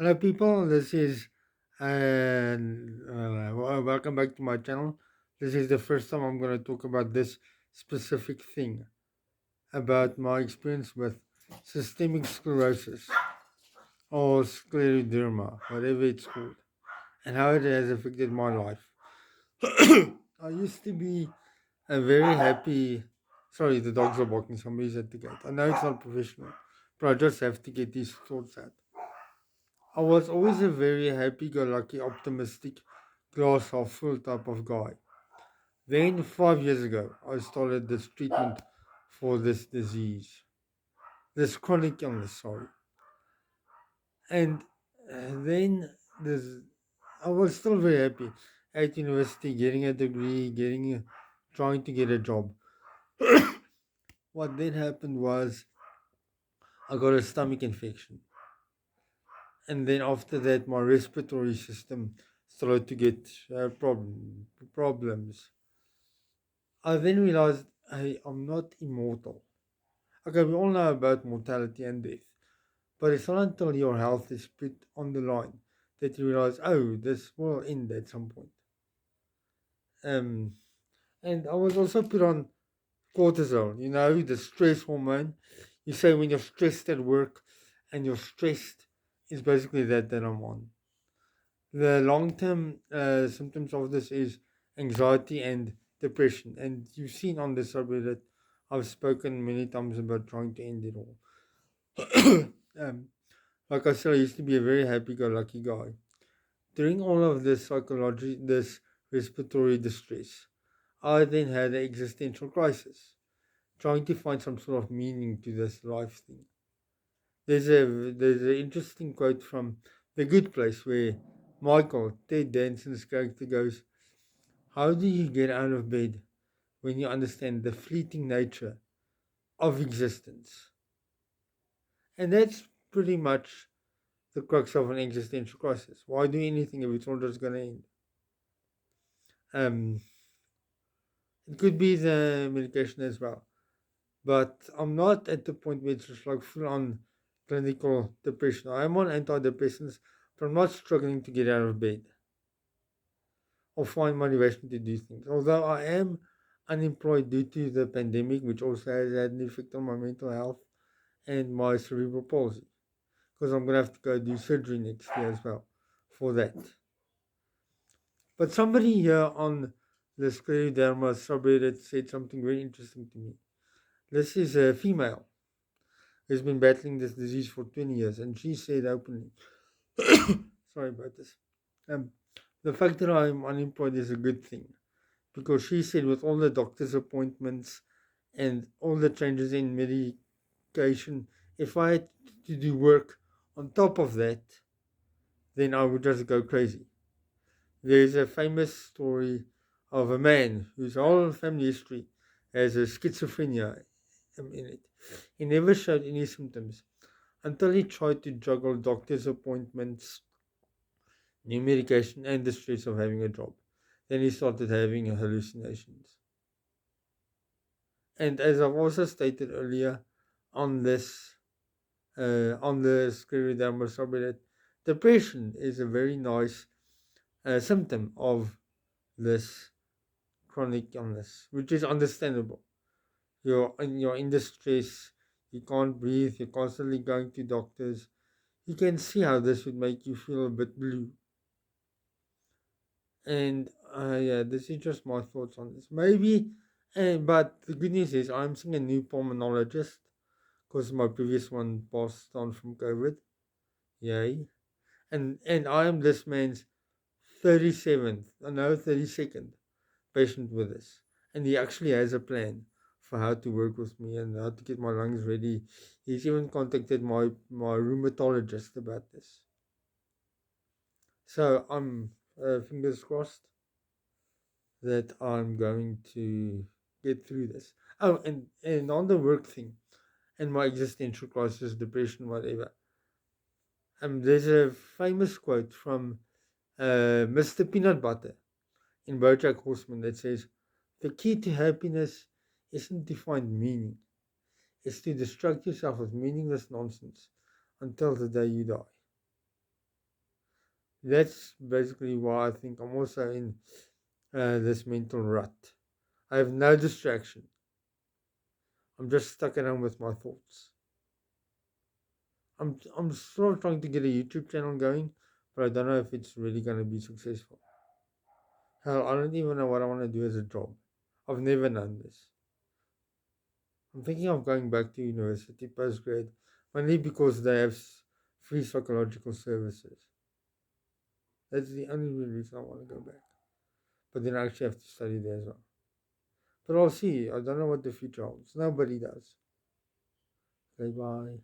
Hello, people. This is welcome back to my channel. This is the first time I'm going to talk about this specific thing about my experience with systemic sclerosis or scleroderma, whatever it's called, and how it has affected my life. I used to be a very happy. Sorry, the dogs are barking. Somebody's at the gate. I know it's not professional, but I just have to get these thoughts out. I was always a very happy go lucky, optimistic, glass half full type of guy. Then, 5 years ago, I started this treatment for this disease, this chronic illness, sorry. And then this, I was still very happy at university, getting a degree, trying to get a job. What then happened was I got a stomach infection. And then after that, my respiratory system started to get problems. I then realized, hey, I'm not immortal. Okay, we all know about mortality and death, but it's not until your health is put on the line that you realize, oh, this will end at some point. Um, and I was also put on cortisol, the stress hormone. You say when you're stressed at work and you're stressed, is basically that I'm on. The long term symptoms of this is anxiety and depression. And you've seen on this subreddit, I've spoken many times about trying to end it all. um, like I said, I used to be a very happy go lucky guy. During all of this this respiratory distress, I then had an existential crisis, trying to find some sort of meaning to this life thing. There's an interesting quote from The Good Place where Michael, Ted Danson's character, goes, "How do you get out of bed when you understand the fleeting nature of existence?" And that's pretty much the crux of an existential crisis. Why do anything if it's all just going to end? Um, it could be the medication as well, but I'm not at the point where it's just like full on clinical depression. I'm on antidepressants, but I'm not struggling to get out of bed or find motivation to do things. Although I am unemployed due to the pandemic, which also has had an effect on my mental health and my cerebral palsy, because I'm going to have to go do surgery next year as well for that. But somebody here on the scleroderma subreddit said something very interesting to me. This is a female who's been battling this disease for 20 years, and she said openly, sorry about this, um, the fact that I'm unemployed is a good thing. Because she said, with all the doctor's appointments and all the changes in medication, if I had to do work on top of that, then I would just go crazy. There's a famous story of a man whose whole family history has a schizophrenia in it. He never showed any symptoms until he tried to juggle doctor's appointments, new medication, and the stress of having a job. Then he started having hallucinations. And as I've also stated earlier on on the scleroderma subreddit, depression is a very nice symptom of this chronic illness, which is understandable. You're in distress, you can't breathe, you're constantly going to doctors. You can see how this would make you feel a bit blue. And yeah, this is just my thoughts on this. Maybe, but the good news is I'm seeing a new pulmonologist because my previous one passed on from COVID. Yay! And I am this man's 37th, no 32nd patient with this, and he actually has a plan for how to work with me and how to get my lungs ready. He's even contacted my rheumatologist about this. So I'm fingers crossed that I'm going to get through this. Oh, and on the work thing and my existential crisis, depression, whatever. There's a famous quote from Mr. Peanut Butter in BoJack Horseman that says, "The key to happiness isn't to find meaning; it's to distract yourself with meaningless nonsense until the day you die." That's basically why I think I'm also in this mental rut. I have no distraction. I'm just stuck at home with my thoughts. I'm sort of trying to get a YouTube channel going, but I don't know if it's really going to be successful. Hell, I don't even know what I want to do as a job. I've never done this. I'm thinking of going back to university postgrad, mainly because they have free psychological services. That's the only real reason I want to go back. But then I actually have to study there as well. But I'll see. I don't know what the future holds. Nobody does. Okay, bye.